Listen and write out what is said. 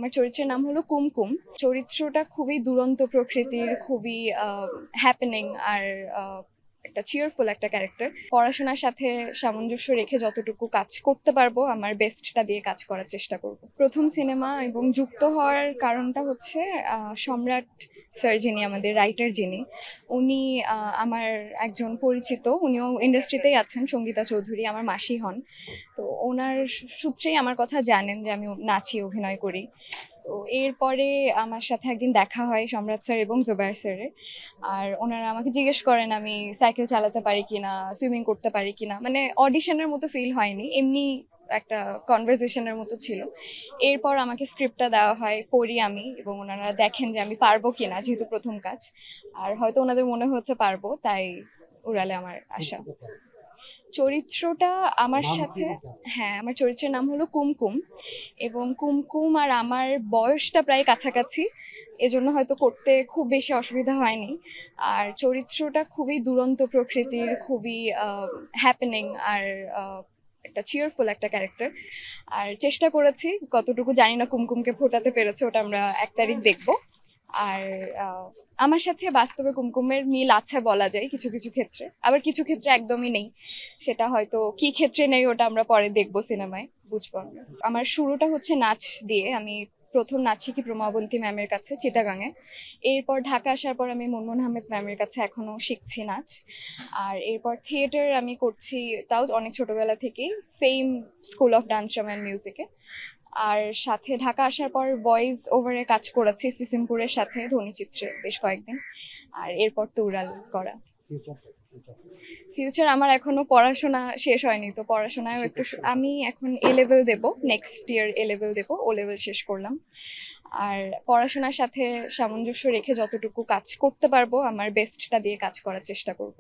আমার চরিত্রের নাম হলো কুমকুম। চরিত্রটা খুবই দুরন্ত প্রকৃতির, খুবই হ্যাপেনিং আর একটা চিয়ারফুল একটা ক্যারেক্টার। পড়াশোনার সাথে সামঞ্জস্য রেখে যতটুকু কাজ করতে পারবো আমার বেস্টটা দিয়ে কাজ করার চেষ্টা করব। প্রথম সিনেমা এবং যুক্ত হওয়ার কারণটা হচ্ছে সম্রাট স্যার যিনি আমাদের রাইটার যিনি, উনি আমার একজন পরিচিত, উনিও ইন্ডাস্ট্রিতেই আছেন, সঙ্গীতা চৌধুরী আমার মাসি হন। তো ওনার সূত্রেই আমার কথা জানেন যে আমি নাচি, অভিনয় করি। তো এরপরে আমার সাথে একদিন দেখা হয় সম্রাট স্যার এবং জুবায়ের স্যারের। আর ওনারা আমাকে জিজ্ঞেস করেন আমি সাইকেল চালাতে পারি কিনা, সুইমিং করতে পারি কিনা। মানে অডিশনের মতো ফিল হয়নি, এমনি একটা কনভারসেশনের মতো ছিল। এরপর আমাকে স্ক্রিপ্টটা দেওয়া হয়, পড়ি আমি, এবং ওনারা দেখেন যে আমি পারবো কিনা, যেহেতু প্রথম কাজ। আর হয়তো ওনাদের মনে হচ্ছে পারবো, তাই উড়ালে আমার আশা। চরিত্রটা আমার সাথে, হ্যাঁ, আমার চরিত্রের নাম হলো কুমকুম, এবং কুমকুম আর আমার বয়সটা প্রায় কাছাকাছি, এজন্য হয়তো করতে খুব বেশি অসুবিধা হয়নি। আর চরিত্রটা খুবই দুরন্ত প্রকৃতির, খুবই হ্যাপেনিং আর একটা চিয়ারফুল একটা ক্যারেক্টার। আর চেষ্টা করেছি, কতটুকু জানি না কুমকুমকে ফোটাতে পেরেছে, ওটা আমরা 1 তারিখ দেখবো। আর আমার সাথে বাস্তবে কুমকুমের মিল আছে বলা যায় কিছু কিছু ক্ষেত্রে, আবার কিছু ক্ষেত্রে একদমই নেই। সেটা হয়তো কি ক্ষেত্রে নেই ওটা আমরা পরে দেখবো, সিনেমায় বুঝবো আমরা। আমার শুরুটা হচ্ছে নাচ দিয়ে। আমি প্রথম নাচ শিখি প্রমাবন্তী ম্যামের কাছে চিটাগাঙে। এরপর ঢাকা আসার পর আমি মুনমুন আহমেদ ম্যামের কাছে এখনো শিখছি নাচ। আর এরপর থিয়েটার আমি করছি, তাও অনেক ছোটবেলা থেকেই, fame school of dance drama and মিউজিকে। আর সাথে ঢাকা আসার পর ভয়েস ওভারে কাজ করেছি সিসিমপুরের সাথে ধ্বনিচিত্রে বেশ কয়েকদিন। আর এরপর তো উড়াল করা। ফিউচার আমার এখনো পড়াশোনা শেষ হয়নি, তো পড়াশোনায়ও একটু আমি এখন এ লেভেল দেবো, নেক্সট ইয়ার এ লেভেল দেবো, ও লেভেল শেষ করলাম। আর পড়াশোনার সাথে সামঞ্জস্য রেখে যতটুকু কাজ করতে পারবো আমার বেস্টটা দিয়ে কাজ করার চেষ্টা করব।